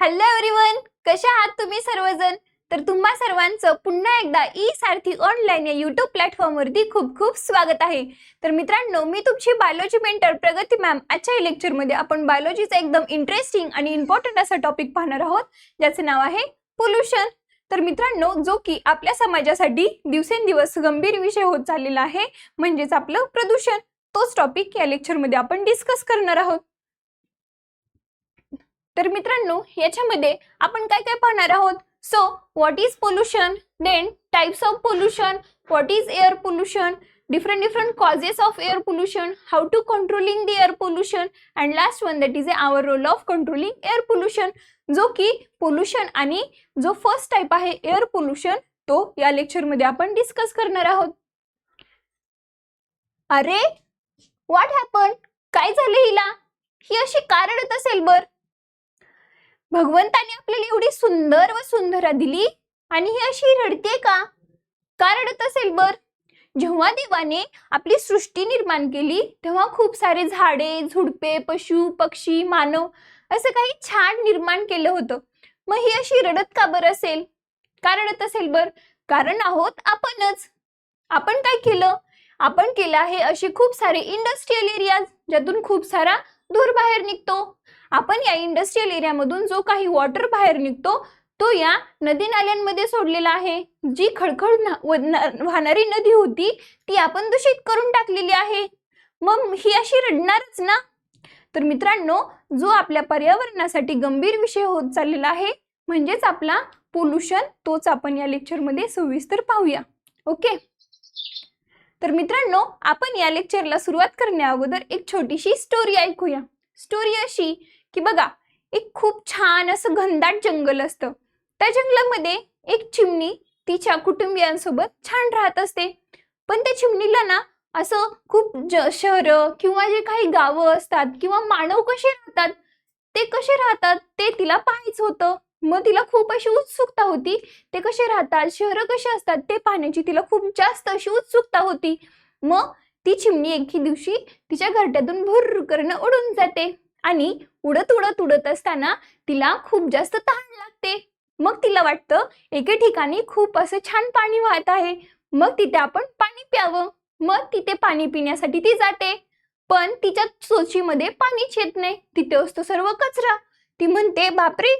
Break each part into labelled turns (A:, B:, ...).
A: Hello everyone, कशा आहात तुम्ही सर्वजण? तर तुम्हा सर्वांचं पुन्हा एकदा ई सारथी ऑनलाईन या यूट्यूब प्लॅटफॉर्मवरती खूप खूप स्वागत आहे. तर मित्रांनो, मी तुमची बायोलॉजी मेंटर प्रगती मॅम. आजच्या लेक्चरमध्ये आपण बायोलॉजीचा एकदम इंटरेस्टिंग आणि इम्पॉर्टंट असा टॉपिक पाहणार आहोत, ज्याचे नाव आहे पोल्युशन. तर मित्रांनो, जो की आपल्या समाजासाठी दिवसेंदिवस गंभीर विषय होत चाललेला आहे, म्हणजेच आपलं प्रदूषण. तोच टॉपिक या लेक्चरमध्ये आपण डिस्कस करणार आहोत. तर मित्रांनो, याच्यामध्ये आपण काय काय पाहणार आहोत? So what is pollution, then types of pollution, what is air pollution, different causes of air pollution, how to controlling the air pollution, and last one that is our role of controlling air pollution. जो की pollution आणि जो first type आहे air pollution, तो या lecture मध्ये आपण discuss करणार आहोत. अरे व्हॉट हॅपन, काय झालं हिला? ही अशी का रडत असेल बर? भगवंताने आपल्याला एवढी सुंदर व सुंदरा दिली आणि ही अशी रडते का? का रडत असेल बर? जेव्हा देवाने आपली सृष्टी निर्माण केली तेव्हा खूप सारे झाडे, झुडपे, पशु, पक्षी, मानव असं काही छान निर्माण केलं होतं. मग ही अशी रडत का बर असेल? का रडत असेल बर? कारण आहोत आपणच. आपण काय केलं? आपण केलं आहे असे खूप सारे इंडस्ट्रियल एरियाज, ज्यातून खूप सारा धूर बाहेर निघतो. आपण या इंडस्ट्रियल एरियामधून जो काही वॉटर बाहेर निघतो तो या नदी नाल्यांमध्ये सोडलेला आहे. जी खळखळ वाहणारी नदी होती ती आपण दूषित करून टाकलेली आहे. मग ही अशी रडणारच ना. तर मित्रांनो, जो आपल्या पर्यावरणासाठी गंभीर विषय होत चाललेला आहे म्हणजेच आपला पोल्युशन, तोच आपण या लेक्चरमध्ये सविस्तर पाहूया. ओके. तर मित्रांनो, आपण या लेक्चरला सुरुवात करण्या अगोदर एक छोटीशी स्टोरी ऐकूया. स्टोरी अशी की बघा, एक खूप छान असं घनदाट जंगल असतं. त्या जंगलामध्ये एक चिमणी तिच्या कुटुंबियांसोबत छान राहत असते. पण त्या चिमणीला ना असं खूप शहरं किंवा जे काही गावं असतात किंवा मानव कसे राहतात, ते कसे राहतात ते तिला पाहायचं होतं. मग तिला खूप अशी उत्सुकता होती, ते कसे राहतात, शहरं कशी असतात ते पाहण्याची तिला खूप जास्त अशी उत्सुकता होती. मग ती चिमणी एके दिवशी तिच्या घरट्यातून भुर्र करणं उडून जाते आणि उडत उडत उडत असताना तिला खूप जास्त तहान लागते. मग तिला वाटतं एके ठिकाणी खूप असं छान पाणी वाहत आहे, मग तिथे आपण पाणी प्यावं. मग तिथे पाणी पिण्यासाठी ती जाते, पण तिच्या चोचीमध्ये पाणीच येत नाही. तिथे असतो सर्व कचरा. ती म्हणते, बापरे,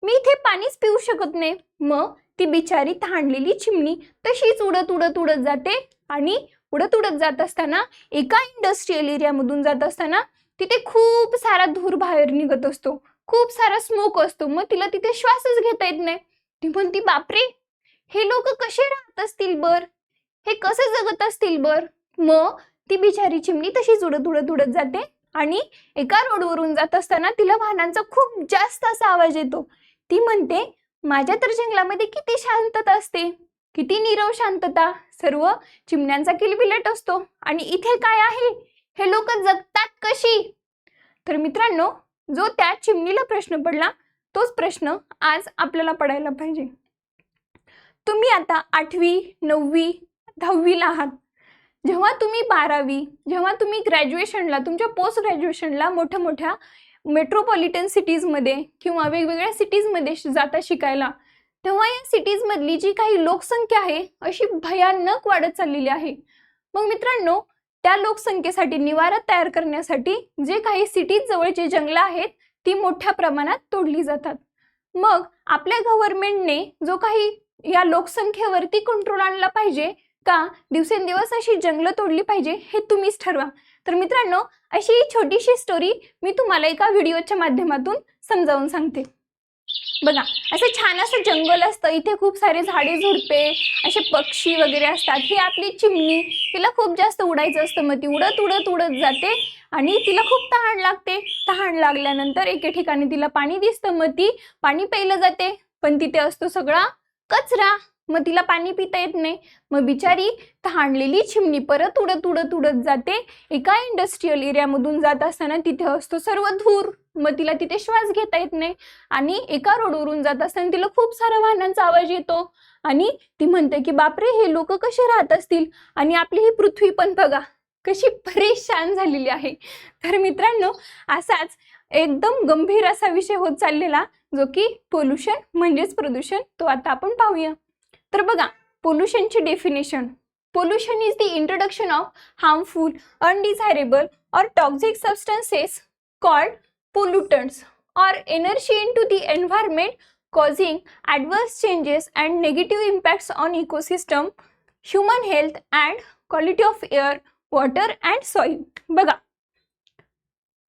A: मी इथे पाणीच पिऊ शकत नाही. मग ती बिचारी तहानलेली चिमणी तशीच उडत उडत उडत जाते आणि उडत उडत जात असताना एका इंडस्ट्रियल एरियामधून जात असताना तिथे खूप सारा धूर बाहेर निघत असतो, खूप सारा स्मोक असतो. मग तिला तिथे श्वासच घेता येत नाही. ती म्हणती, बापरे, हे लोक कसे राहत असतील बर, हे कसे जगत असतील बर. मग ती बिचारी चिमणी तशीच उडत उडत उडत जाते आणि एका रोडवरून जात असताना तिला वाहनांचा खूप जास्त असा आवाज येतो. ती म्हणते, माझ्या तर जंगलामध्ये किती शांतता असते, किती नीरव शांतता, सर्व चिमण्यांचा किलबिलाट असतो, आणि इथे काय आहे, हे लोक जगतात कशी? तर मित्रांनो, जो त्या चिमणीला प्रश्न पडला तोच प्रश्न आज आपल्याला पडायला पाहिजे. तुम्ही आता 8वी, 9वी, 10वीला आहात. जेव्हा तुम्ही 12वी, जेव्हा तुम्ही ग्रॅज्युएशनला, तुमच्या पोस्ट ग्रॅज्युएशनला मोठ्या मोठ्या मेट्रोपॉलिटन सिटीजमध्ये किंवा वेगवेगळ्या सिटीजमध्ये जाता शिकायला, तेव्हा या सिटीजमधली जी काही लोकसंख्या आहे अशी भयानक वाढत चाललेली आहे. मग मित्रांनो, त्या लोकसंख्येसाठी निवारा तयार करण्यासाठी जे काही सिटीज जवळचे जंगलं आहेत ती मोठ्या प्रमाणात तोडली जातात. मग आपल्या गव्हर्नमेंटने जो काही या लोकसंख्येवरती कंट्रोल आणला पाहिजे का दिवसेंदिवस अशी जंगलं तोडली पाहिजे, हे तुम्हीच ठरवा. तर मित्रांनो, अशी छोटीशी स्टोरी मी तुम्हाला एका व्हिडिओच्या माध्यमातून समजावून सांगते. बघा, असं छान असं जंगल असतं, इथे खूप सारे झाडे झुडपे, असे पक्षी वगैरे असतात. ही आपली चिमणी, तिला खूप जास्त उडायचं असतं. मग ती उडत उडत उडत जाते आणि तिला खूप तहान लागते. तहान लागल्यानंतर एके ठिकाणी तिला पाणी दिसतं, मग ती पाणी प्यायला जाते, पण तिथे असतो सगळा कचरा. मग तिला पाणी पिता येत नाही. मग बिचारी तहानलेली चिमणी परत उडत उडत उडत जाते. एका इंडस्ट्रियल एरियामधून जात असताना तिथे असतो सर्व धूर. मग तिला तिथे श्वास घेता येत नाही आणि एका रोडवरून जात असताना तिला खूप साऱ्या वाहनांचा आवाज येतो आणि ती म्हणते की बापरे, हे लोक कसे राहत असतील. आणि आपली ही पृथ्वी पण बघा कशी परेशान झालेली आहे. तर मित्रांनो, असाच एकदम गंभीर असा विषय होत चाललेला, जो की पोल्युशन म्हणजेच प्रदूषण, तो आता आपण पाहूया. तर बघा, पोल्युशनची definition. Pollution is the introduction of harmful, undesirable or toxic substances called pollutants or energy into the environment, causing adverse changes and negative impacts on ecosystem, human health and quality of air, water and soil. बघा,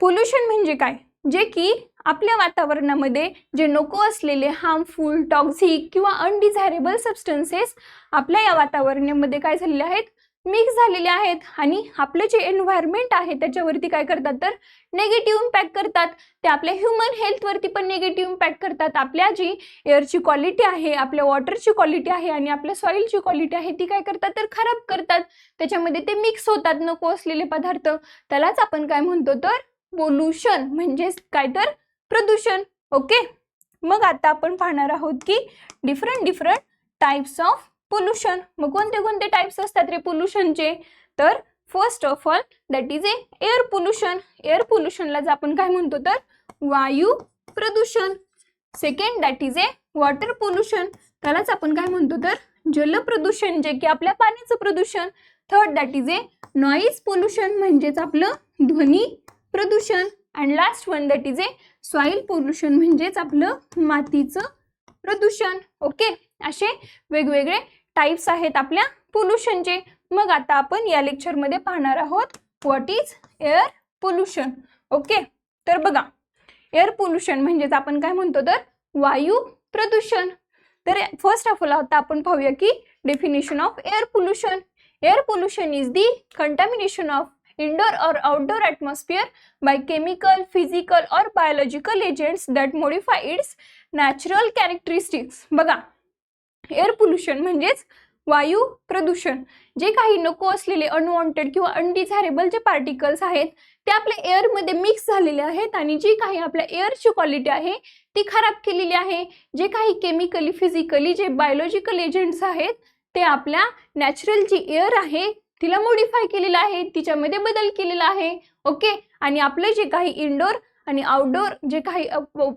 A: pollution म्हणजे काय? जे की आपल्या वातावरणामध्ये जे नको असलेले हार्मफुल, टॉक्सिक किंवा अनडिझायरेबल सबस्टन्सेस आपल्या या वातावरणामध्ये काय झालेले आहेत, मिक्स झालेले आहेत आणि आपले जे एन्व्हायरमेंट आहे त्याच्यावरती काय करतात, तर नेगेटिव्ह इम्पॅक्ट करतात. ते आपल्या ह्युमन हेल्थवरती पण नेगेटिव्ह इम्पॅक्ट करतात. आपल्या जी एअरची क्वालिटी आहे, आपल्या वॉटरची क्वालिटी आहे आणि आपल्या सॉइलची क्वालिटी आहे ती काय करतात, तर खराब करतात. त्याच्यामध्ये ते मिक्स होतात नको असलेले पदार्थ. त्यालाच आपण काय म्हणतो, तर पोल्युशन म्हणजेच काय, तर प्रदूषण. ओके, मग आता आपण पाहणार आहोत की डिफरंट टाइप्स ऑफ पोल्युशन. मग कोणते कोणते टाइप्स असतात रे पोल्युशनचे? तर first of all that is air pollution. Air पोल्युशनला आपण काय म्हणतो, तर वायू प्रदूषण. Second that is water pollution. त्यालाच आपण काय म्हणतो, तर जल प्रदूषण, जे की आपल्या पाण्याचं प्रदूषण. Third that is noise pollution, म्हणजेच आपलं ध्वनी प्रदूषण. And last one that is soil pollution, म्हणजेच आपलं मातीचं प्रदूषण. ओके, असे वेगवेगळे टाइप्स आहेत आपल्या पोल्युशनचे. मग आता आपण या लेक्चरमध्ये पाहणार आहोत what is air pollution. Okay, तर बघा, एअर पोल्युशन म्हणजेच आपण काय म्हणतो, तर वायू प्रदूषण. तर फर्स्ट ऑफ ऑल आता आपण पाहूया की definition of air pollution. Air pollution is the contamination of indoor or outdoor atmosphere by chemical, physical or biological agents that modify its natural characteristics. बघा, एअर पोल्युशन म्हणजेच वायू प्रदूषण. जे काही नको असलेले अनवॉन्टेड किंवा अनडिझायरेबल जे पार्टिकल्स आहेत ते आपल्या एअरमध्ये मिक्स झालेले आहेत आणि जी काही आपल्या एअरची क्वालिटी आहे ती खराब केलेली आहे. जे काही केमिकली, फिजिकली जे बायोलॉजिकल एजंट्स आहेत ते आपल्या नॅचरल जी एअर आहे तिला मॉडिफाय केलेलं आहे, तिच्यामध्ये बदल केलेला आहे. ओके, आणि आपले जे काही इनडोर आणि आउटडोर जे काही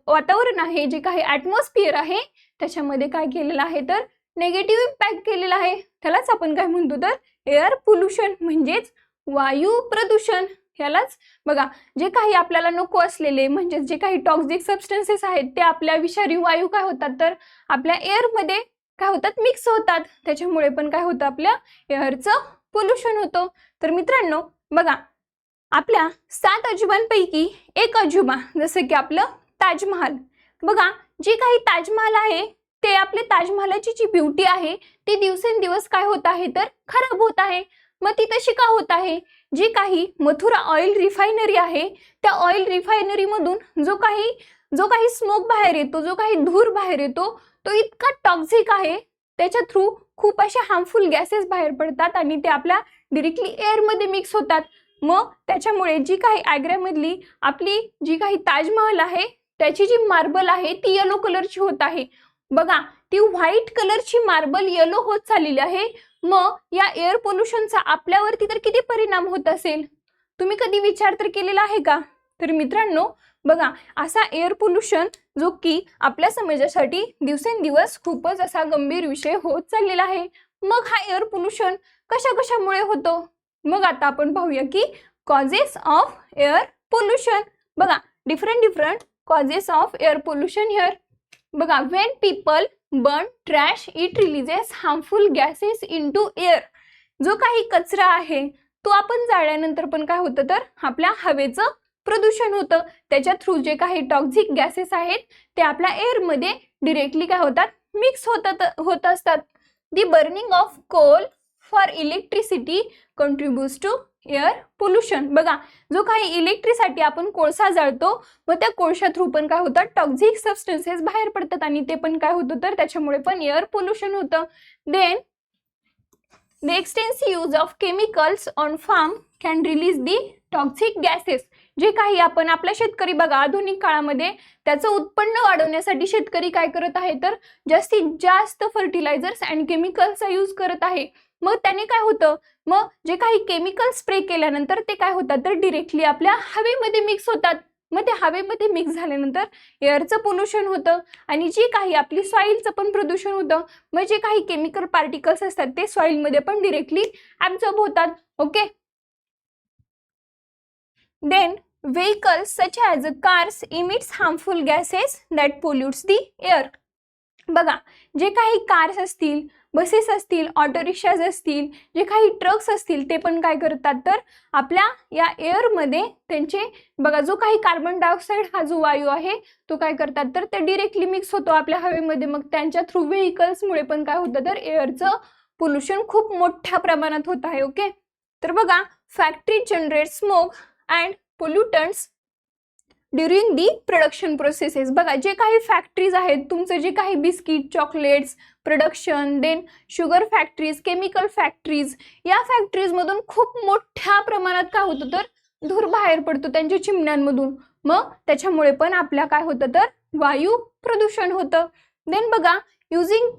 A: वातावरण आहे, जे काही ॲटमॉस्फिअर आहे त्याच्यामध्ये काय केलेलं आहे, तर नेगेटिव्ह इम्पॅक्ट केलेला आहे. त्यालाच आपण काय म्हणतो, तर एअर पोल्युशन म्हणजेच वायू प्रदूषण. यालाच बघा, जे काही आपल्याला नको असलेले म्हणजे जे काही टॉक्सिक सबस्टन्सेस आहेत ते आपल्या विषारी वायू काय होतात, तर आपल्या एअरमध्ये काय होतात, मिक्स होतात. त्याच्यामुळे पण काय होतं, आपल्या एअरचं पोल्युशन होतं. तर मित्रांनो बघा, आपल्या 7 अजुबांपैकी एक अजुबा जसं की आपलं ताजमहाल. बघा, जे काही ताजमहाल आहे ते आपले ताजमहालाची जी ब्युटी आहे ती दिवसेंदिवस काय होत आहे, तर खराब होत आहे. मग ती तशी का होत आहे? जी काही मथुरा ऑइल रिफायनरी आहे त्या ऑइल रिफायनरी मधून जो काही स्मोक बाहेर येतो, जो काही धूर बाहेर येतो तो इतका टॉक्सिक आहे. त्याच्या थ्रू खूप असे हार्मफुल गॅसेस बाहेर पडतात आणि ते आपल्या डायरेक्टली एअरमध्ये मिक्स होतात. मग त्याच्यामुळे जी काही आग्र्यामधली आपली जी काही ताजमहाल आहे त्याची जी मार्बल आहे ती येलो कलरची होत आहे. बघा, ती व्हाईट कलरची मार्बल येलो होत चाललेली आहे. मग या एअर पोल्युशनचा आपल्यावरती तर किती परिणाम होत असेल, तुम्ही कधी विचार तर केलेला आहे का? तर मित्रांनो बघा, असा एअर पोल्युशन जो की आपल्या समाजासाठी दिवसेंदिवस खूपच असा गंभीर विषय होत चाललेला आहे. मग हा एअर पोल्युशन कशामुळे होतो? मग आता आपण पाहूया की कॉजेस ऑफ एअर पोल्युशन. बघा, different causes of air pollution here. बघा, when people burn trash it releases harmful gases into air. जो काही कचरा आहे तो आपण जाळल्यानंतर पण काय होतं, तर आपल्या हवेचं प्रदूषण होतं. त्याच्या थ्रू जे काही टॉक्सिक गॅसेस आहेत ते आपल्या एअरमध्ये डिरेक्टली काय होतात, मिक्स होत असतात. The burning of coal for electricity contributes to air pollution. बघा, जो काही इलेक्ट्रिसिटी आपण कोळसा जाळतो व त्या कोळशा थ्रू पण काय होतात, टॉक्सिक सबस्टन्सेस बाहेर पडतात आणि ते पण काय होतं, तर त्याच्यामुळे पण एअर पोल्युशन होतं. Then the extensive use of chemicals on farm can release the toxic gases. जे काही आपण आपला शेतकरी बघा आधुनिक काळामध्ये त्याचं उत्पन्न वाढवण्यासाठी शेतकरी काय करत आहे, तर जास्तीत जास्त फर्टिलायझर्स अँड केमिकल्सचा यूज करत आहे. मग त्याने काय होतं, मग जे काही केमिकल स्प्रे केल्यानंतर ते काय होतात, तर डिरेक्टली आपल्या हवेमध्ये मिक्स होतात. मग ते हवेमध्ये मिक्स झाल्यानंतर एअरचं पोल्युशन होतं आणि जी काही आपली सॉइलचं पण प्रदूषण होतं. मग जे काही केमिकल पार्टिकल्स असतात ते सॉइलमध्ये पण डिरेक्टली ऍब्झॉर्ब होतात. Okay. Then vehicles such as cars emits harmful gases that pollutes the air. बघा, जे काही कार्स असतील, बसेस असतील, ऑटो रिक्षाज असतील, जे काही ट्रक्स असतील ते पण काय करतात तर आपल्या या एअरमध्ये त्यांचे बघा जो काही कार्बन डायऑक्साईड हा जो वायू आहे तो काय करतात तर ते डिरेक्टली मिक्स होतो आपल्या हवेमध्ये. मग त्यांच्या थ्रू व्हेकल्समुळे पण काय होतं तर एअरचं पोल्युशन खूप मोठ्या प्रमाणात होत आहे. ओके. तर बघा, factory generate smoke and pollutants during the production processes. बघा, जे काही फॅक्टरीज आहेत, तुमचं जे काही biscuit, chocolates production, then sugar factories, chemical factories, या फॅक्टरीजमधून खूप मोठ्या प्रमाणात काय होतं तर धूर बाहेर पडतो त्यांच्या चिमण्यांमधून. मग त्याच्यामुळे पण आपल्या काय होतं तर वायू प्रदूषण होतं. देन बघा, using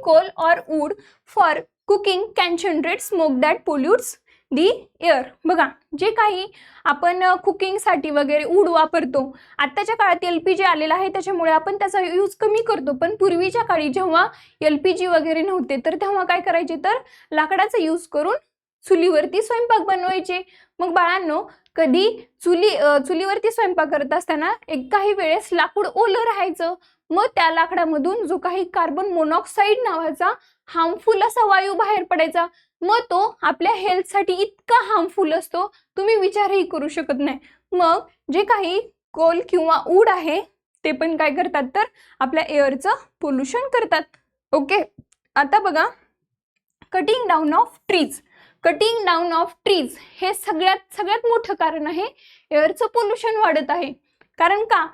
A: coal or wood for cooking can generate smoke that pollutes the air. बघा, जे काही आपण कुकिंगसाठी वगैरे वूड वापरतो, आत्ताच्या काळात LPG आलेला आहे त्याच्यामुळे आपण त्याचा यूज कमी करतो. पण पूर्वीच्या काळी जेव्हा LPG वगैरे नव्हते तर तेव्हा काय करायचे तर लाकडाचा यूज करून चुलीवरती स्वयंपाक बनवायचे. मग बाळांनो, कधी चुलीवरती स्वयंपाक करत असताना काही वेळेस लाकूड ओलं राहायचं. मग त्या लाकडामधून जो काही कार्बन मोनॉक्साईड नावाचा हार्मफुल असा वायू बाहेर पडायचा. मग तो आपल्या हेल्थसाठी इतका हार्मफुल असतो तुम्ही विचारही करू शकत नाही. मग जे काही कोल किंवा वूड आहे ते पण काय करतात तर आपल्या एअरचं पोल्युशन करतात. ओके. आता बघा, कटिंग डाऊन ऑफ ट्रीज हे सगळ्यात मोठं कारण आहे एअरचं पोल्युशन वाढत आहे. कारण का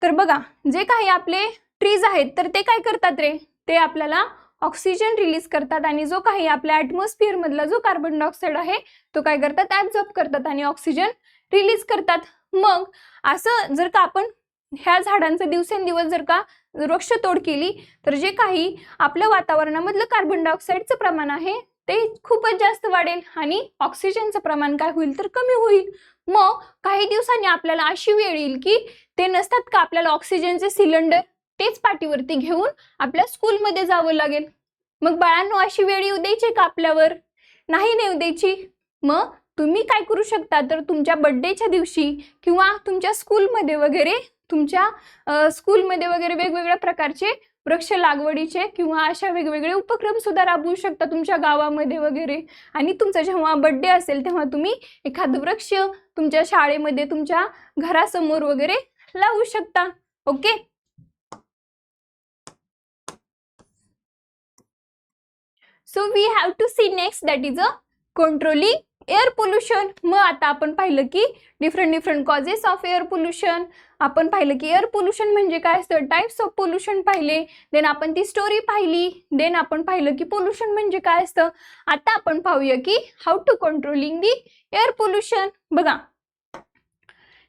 A: तर बघा, जे काही आपले ट्रीज आहेत तर ते काय करतात रे, ते आपल्याला ऑक्सिजन रिलीज करतात आणि जो काही आपल्या ॲटमॉस्फिअर मधला जो कार्बन डायऑक्साईड आहे तो काय करतात ॲब्झॉर्ब करतात आणि ऑक्सिजन रिलीज करतात. मग असं जर का आपण ह्या झाडांचं दिवसेंदिवस जर का वृक्षतोड केली तर जे काही आपल्या वातावरणामधलं कार्बन डायऑक्साईडचं प्रमाण आहे ते खूपच जास्त वाढेल आणि ऑक्सिजनचं प्रमाण काय होईल तर कमी होईल. मग काही दिवसांनी आपल्याला अशी वेळ येईल की ते नसतात का आपल्याला ऑक्सिजनचे सिलेंडर, तेच पाठीवरती घेऊन आपल्या स्कूलमध्ये जावं लागेल. मग बाळांनो, अशी वेळ येऊ द्यायची का आपल्यावर? नाही येऊ द्यायची. मग तुम्ही काय करू शकता तर तुमच्या बर्थडेच्या दिवशी किंवा तुमच्या स्कूलमध्ये वगैरे वेगवेगळ्या प्रकारचे वृक्ष लागवडीचे किंवा अशा वेगवेगळे उपक्रम सुद्धा राबवू शकता तुमच्या गावामध्ये वगैरे. आणि तुमचा जेव्हा बर्थडे असेल तेव्हा तुम्ही एखादं वृक्ष तुमच्या शाळेमध्ये, तुमच्या घरासमोर वगैरे लावू शकता. Okay. So we have to see next, that is a controlling air pollution. मग आता आपण पाहिलं की different causes of air pollution. आपण पाहिलं की एअर पोल्युशन म्हणजे काय असतं, टाइप्स ऑफ पोल्युशन पाहिले, देन आपण ती स्टोरी पाहिली, देन आपण पाहिलं की पोल्युशन म्हणजे काय असतं. आता आपण पाहूया की how to controlling the air pollution. बघा,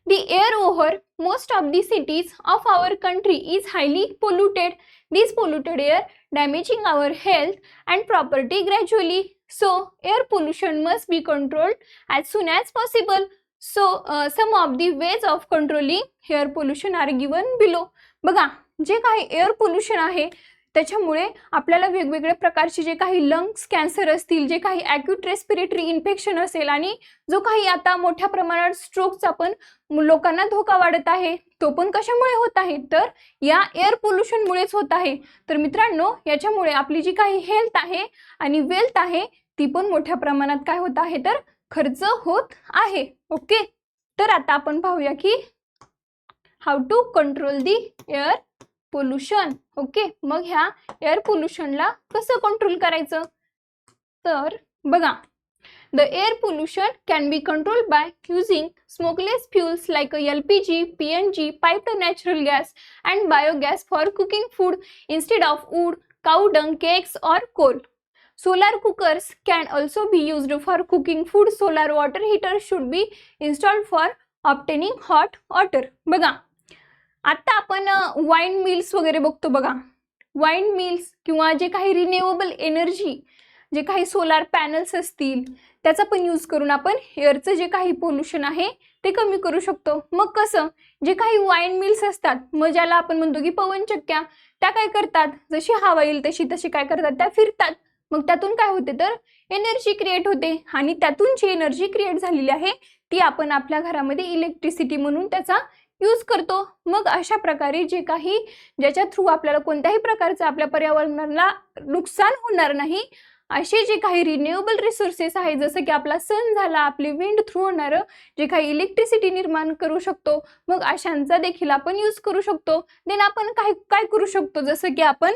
A: the air over most of the cities of our country is highly polluted. This polluted air damaging our health and property gradually. So air pollution must be controlled as soon as possible. So some of the ways of controlling air pollution are given below. बघा, जे काही air pollution आहे त्याच्यामुळे आपल्याला वेगवेगळ्या प्रकारचे जे काही लंग्स कॅन्सर असतील, जे काही ॲक्यूट रेस्पिरेटरी इन्फेक्शन असेल आणि जो काही आता मोठ्या प्रमाणात स्ट्रोकचा पण लोकांना धोका वाढत आहे तो पण कशामुळे होत आहे तर या एअर पोल्युशनमुळेच होत आहे. तर मित्रांनो, याच्यामुळे आपली जी काही हेल्थ आहे आणि वेल्थ आहे ती पण मोठ्या प्रमाणात काय होत आहे तर खर्च होत आहे. ओके. तर आता आपण पाहूया की how to control the air pollution. Okay. मग ह्या एअर पोल्युशनला कसं कंट्रोल करायचं तर बघा, the air pollution can be controlled by using smokeless fuels like LPG, PNG, piped natural gas and biogas for cooking food instead of wood, cow dung, cakes or coal. Solar cookers can also be used for cooking food. Solar water heaters should be installed for obtaining hot water. बघा, आता आपण wine mills वगैरे बघतो. बघा, wine mills किंवा जे काही renewable energy जे काही सोलार पॅनल्स असतील त्याचा पण यूज करून आपण एअरचं जे काही पोल्युशन आहे ते कमी करू शकतो. मग कसं, जे काही वाईन मिल्स असतात, मग ज्याला आपण म्हणतो की पवनचक्क्या, त्या काय करतात, जशी हवा येईल तशी तशी काय करतात, त्या फिरतात. मग त्यातून काय होते तर एनर्जी क्रिएट होते आणि त्यातून जी एनर्जी क्रिएट झालेली आहे ती आपण आपल्या घरामध्ये इलेक्ट्रिसिटी म्हणून त्याचा यूज करतो. मग अशा प्रकारे जे काही ज्याच्या थ्रू आपल्याला कोणत्याही प्रकारचं आपल्या पर्यावरणाला नुकसान होणार नाही असे जे काही रिन्युएबल रिसोर्सेस आहेत, जसं की आपला सन झाला, आपले विंड थ्रू होणारं जे काही इलेक्ट्रिसिटी निर्माण करू शकतो, मग अशांचा देखील आपण यूज करू शकतो. देन आपण काय काय करू शकतो, जसं की आपण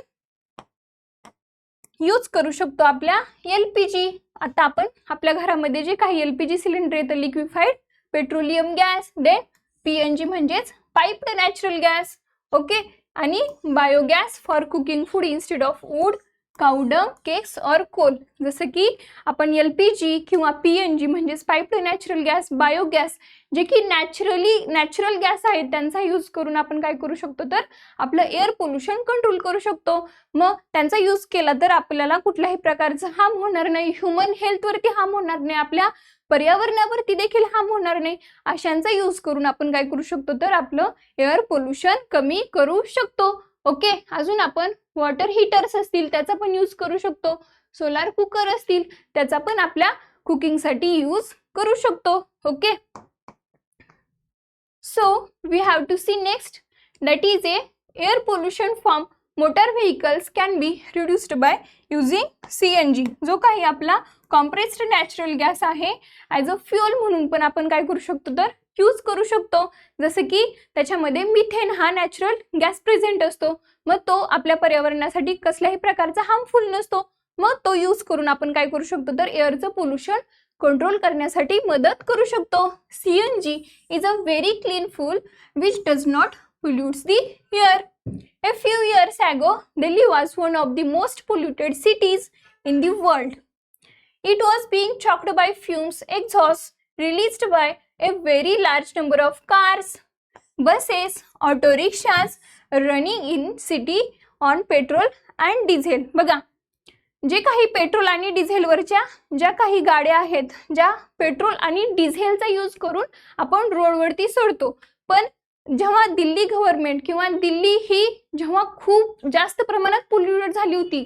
A: यूज करू शकतो आपल्या LPG. आता आपण आपल्या घरामध्ये जे काही LPG सिलेंडर येतं, liquefied petroleum gas, then PNG म्हणजेच पाइप्ड नॅचरल गॅस, ओके, आणि biogas for cooking food instead of wood, cow dung, cakes और कोल. जसं की आपण LPG किंवा PNG म्हणजेच पाइप्ड नॅचरल गॅस, बायोगॅस जे की नॅचरल गॅस आहेत त्यांचा यूज करून आपण काय करू शकतो तर आपलं एअर पोल्युशन कंट्रोल करू शकतो. मग त्यांचा यूज केला तर आपल्याला कुठल्याही प्रकारचं हार्म होणार नाही, ह्युमन हेल्थवरती हार्म होणार नाही, आपल्या पर्यावरणावरती देखील हार्म होणार नाही. अशांचा यूज करून आपण काय करू शकतो तर आपलं एअर पोल्युशन कमी करू शकतो. ओके, अजून आपण वॉटर हीटर्स असतील त्याचा पण यूज करू शकतो, सोलार कुकर असतील त्याचा पण आपल्या कुकिंगसाठी यूज करू शकतो. Okay, so we have to see next, that is air pollution from motor vehicles can be reduced by using CNG. जो काही आपला कॉम्प्रेस्ड नॅचरल गॅस आहे ॲज अ फ्युअल म्हणून पण आपण काय करू शकतो तर यूज करू शकतो. जसं की त्याच्यामध्ये मिथेन हा नॅचरल गॅस प्रेझेंट असतो, मग तो आपल्या पर्यावरणासाठी कसल्याही प्रकारचा हार्मफुल नसतो. मग तो यूज करून आपण काय करू शकतो तर एअरचं पोल्युशन कंट्रोल करण्यासाठी मदत करू शकतो. CNG is a very clean fuel which does not pollutes the air. A few years ago, Delhi was one of the most polluted cities in the world. It was being choked by fumes exhaust released by a very large number of cars, buses, auto rickshaws running in city on petrol and diesel. बघा, जे काही petrol आणि डिझेलवरच्या ज्या काही गाड्या आहेत, ज्या petrol आणि डिझेलचा यूज करून आपण रोडवरती सोडतो, पण जेव्हा दिल्ली गव्हर्नमेंट किंवा दिल्ली ही जेव्हा खूप जास्त प्रमाणात पोल्युटेड झाली होती,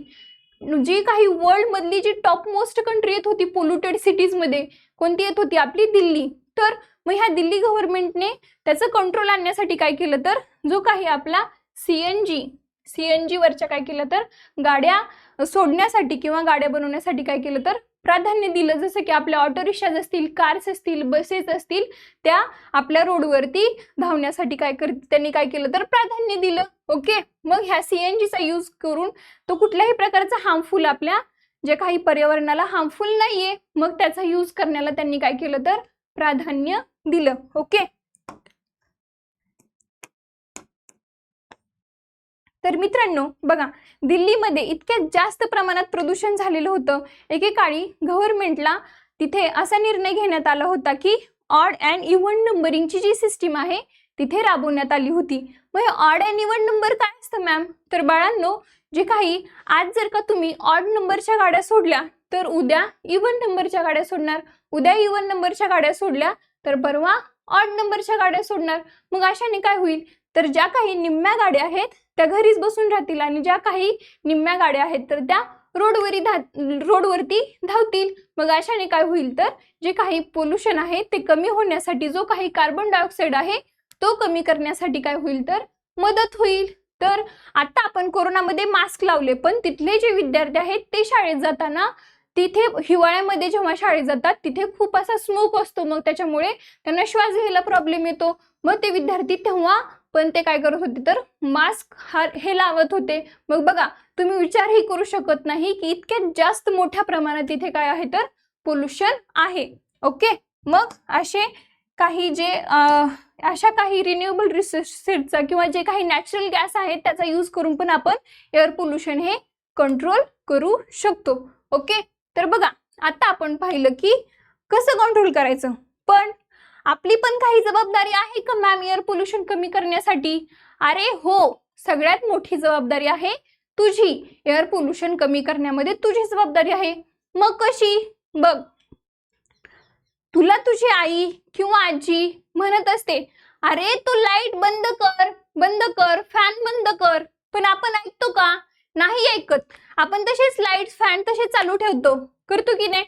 A: जी काही वर्ल्ड मधली जी टॉप मोस्ट कंट्री येत होती पोल्युटेड सिटीजमध्ये, कोणती येत होती आपली दिल्ली. तर मग ह्या दिल्ली गव्हर्नमेंटने त्याचं कंट्रोल आणण्यासाठी काय केलं तर जो काही आपला CNG वरच्या काय केलं तर गाड्या सोडण्यासाठी किंवा गाड्या बनवण्यासाठी काय केलं तर प्राधान्य दिलं. जसं की आपल्या ऑटो रिक्षाज असतील, कार्स असतील, बसेस असतील, त्या आपल्या रोडवरती धावण्यासाठी त्यांनी काय केलं तर प्राधान्य दिलं. ओके, मग ह्या CNGचा यूज करून तो कुठल्याही प्रकारचा हार्मफुल आपल्या जे काही पर्यावरणाला हार्मफुल नाहीये, मग त्याचा यूज करण्याला त्यांनी काय केलं तर प्राधान्य दिलं. ओके, तर मित्रांनो बघा, दिल्लीमध्ये इतक्या जास्त प्रमाणात प्रदूषण झालेलं होतं, एकेकाळी गव्हर्नमेंटला तिथे असा निर्णय घेण्यात आला होता की ऑड अँड इव्हन नंबरिंगची जी सिस्टीम आहे तिथे राबवण्यात आली होती. मग ऑड अँड इव्हन नंबर काय असतं मॅम? तर बाळांनो, जे काही आज जर का तुम्ही ऑड नंबरच्या गाड्या सोडल्या तर उद्या इव्हन नंबरच्या गाड्या सोडणार, उद्या इव्हन नंबरच्या गाड्या सोडल्या तर परवा ऑड नंबरच्या गाड्या सोडणार. मग अशाने काय होईल तर ज्या काही निम्म्या गाड्या आहेत त्या घरीच बसून राहतील आणि ज्या काही निम्म्या गाड्या आहेत तर त्या रोडवरती धावतील. मग अशाने काय होईल तर जे काही पोल्युशन आहे ते कमी होण्यासाठी, जो काही कार्बन डायऑक्साईड आहे तो कमी करण्यासाठी काय होईल तर मदत होईल. तर आता आपण कोरोनामध्ये मास्क लावले, पण तिथले जे विद्यार्थी आहेत ते शाळेत जाताना तिथे हिवाळ्यामध्ये जेव्हा शाळेत जातात तिथे खूप असा स्मोक असतो, मग त्याच्यामुळे त्यांना श्वास घ्यायला प्रॉब्लेम येतो. मग ते विद्यार्थी तेव्हा पण ते काय करत होते तर मास्क हे लावत होते. मग बघा, तुम्ही विचारही करू शकत नाही की इतक्या जास्त मोठ्या प्रमाणात इथे काय आहे तर पोल्युशन आहे. ओके, मग अशा काही रिन्युएबल रिसोर्सेसचा किंवा जे काही नॅचरल गॅस आहे त्याचा यूज करून पण आपण एअर पोल्युशन हे कंट्रोल करू शकतो. ओके, तर बघा, आता आपण पाहिलं की कसं कंट्रोल करायचं, पण आपली पण काही जबाबदारी आहे का मॅम एअर पोल्युशन कमी करण्यासाठी? अरे हो, सगळ्यात मोठी जबाबदारी आहे तुझी. एअर पोल्युशन कमी करण्यामध्ये तुझी जबाबदारी आहे. मग कशी? बघ, तुला तुझी आई किंवा आजी म्हणत असते, अरे तू लाईट बंद कर, बंद कर, फॅन बंद कर. पण आपण ऐकतो का? नाही ऐकत. आपण तसेच लाईट फॅन तसे चालू ठेवतो. करतो की नाही?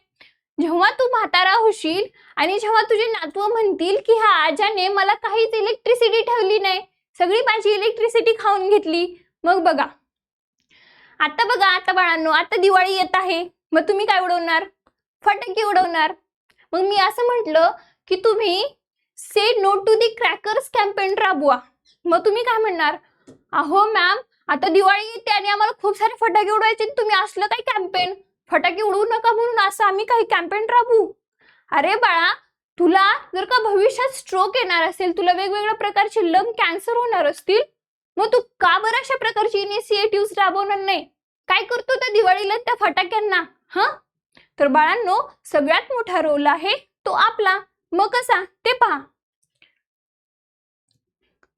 A: जेव्हा तू म्हातारा होशील आणि जेव्हा तुझे नातू म्हणतील की हा आजाने मला काहीच इलेक्ट्रिसिटी ठेवली नाही, सगळी माझी इलेक्ट्रिसिटी खाऊन घेतली, मग बघा. आता बाळांनो, आता दिवाळी येत आहे. मग तुम्ही काय उडवणार? फटाके उडवणार. मग मी असं म्हटलं की तुम्ही say no to the crackers campaign राबवा. मग तुम्ही काय म्हणणार? अहो मॅम, आता दिवाळी येते आणि आम्हाला खूप सारे फटाके उडवायचे, तुम्ही असलं काय कॅम्पेन? फटाके उडवू नका म्हणून असं आम्ही काही कॅम्पेन राबवू? अरे बाळा, तुला जर का भविष्यात स्ट्रोक येणार असेल, तुला वेगवेगळ्या प्रकारचे लंग कॅन्सर होणार असतील, मग तू का बरं अशा प्रकारची इनिशिएटिव्ह राबवणार नाही? काय करतो त्या दिवाळीला त्या फटाक्यांना? तर बाळांनो, सगळ्यात मोठा रोल आहे तो आपला. मग कसा ते पहा.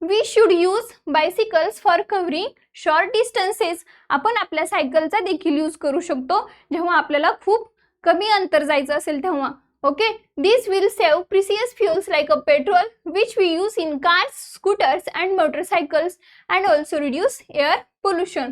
A: We should use bicycles for covering short distances. आपण आपल्या सायकलचा देखील यूज करू शकतो जेव्हा आपल्याला खूप कमी अंतर जायचं असेल तेव्हा. Okay, this will save precious fuels like a petrol which we use in cars, scooters and motorcycles and also reduce air pollution.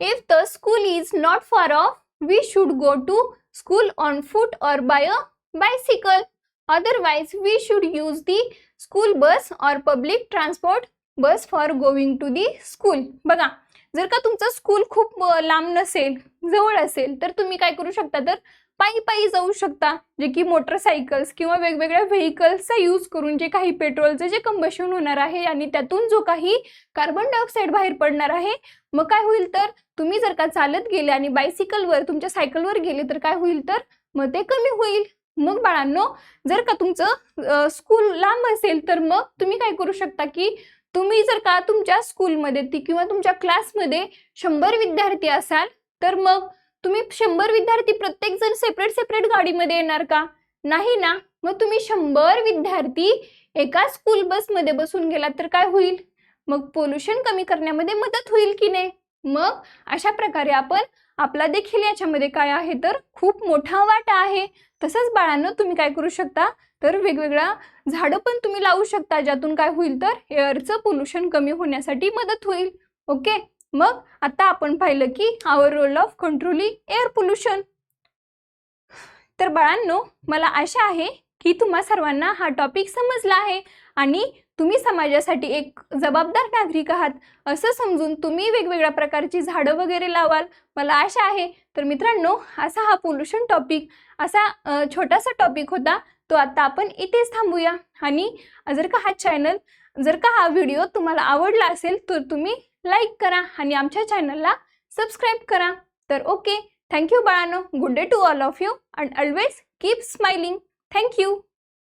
A: If the school is not far off, we should go to school on foot or by a bicycle. Otherwise, we should use the school bus or public transport bus for going to the school. बघा, जर का तुमचं school खूप लांब नसेल, जवळ असेल, तर तुम्ही काय करू शकता? तर पायी पायी जाऊ शकता, जे की मोटरसायकल्स किंवा वेगवेगळ्या व्हेकल्सचा यूज करून जे काही पेट्रोलचं जे कंबशन होणार आहे आणि त्यातून जो काही कार्बन डायऑक्साईड बाहेर पडणार आहे, मग काय होईल? तर तुम्ही जर का चालत गेले आणि बायसिकलवर, तुमच्या सायकलवर गेले, तर काय होईल? तर मग ते कमी होईल. मग बाळांनो, जर का तुमचं स्कूल लांब असेल, तर मग तुम्ही काय करू शकता की तुम्ही जर का तुमच्या स्कूलमध्ये किंवा तुमच्या क्लासमध्ये 100 विद्यार्थी असाल, तर मग तुम्ही 100 विद्यार्थी प्रत्येक जण सेपरेट गाडीमध्ये येणार का? नाही ना. मग तुम्ही 100 विद्यार्थी एका स्कूल बसमध्ये बसून गेलात, तर काय होईल? मग पोल्युशन कमी करण्यामध्ये मदत होईल की नाही? मग अशा प्रकारे आपण आपला देखील याच्यामध्ये काय आहे? तर खूप मोठा वाटा आहे. तसंच बाळांनो, तुम्ही काय करू शकता? तर वेगवेगळ्या झाडं पण तुम्ही लावू शकता, ज्यातून काय होईल? तर एअरचं पोल्युशन कमी होण्यासाठी मदत होईल. ओके, मग आता आपण पाहिलं की our role of controlling air pollution. तर बाळांनो, मला आशा आहे की तुम्हा सर्वांना हा टॉपिक समजला आहे आणि तुम्ही समाजासाठी एक जबाबदार नागरिक आहात असं समजून तुम्ही वेगवेगळ्या प्रकारची झाडं वगैरे लावाल, मला आशा आहे. तर मित्रांनो, असा हा पोल्युशन टॉपिक, असा छोटासा टॉपिक होता, तो आता आपण इथेच थांबूया. आणि जर का हा व्हिडिओ तुम्हाला आवडला असेल, तर तुम्ही लाईक करा आणि आमच्या चॅनलला सबस्क्राईब करा. तर ओके, थँक्यू बाळांनो. Good day to all of you and always keep smiling. Thank you.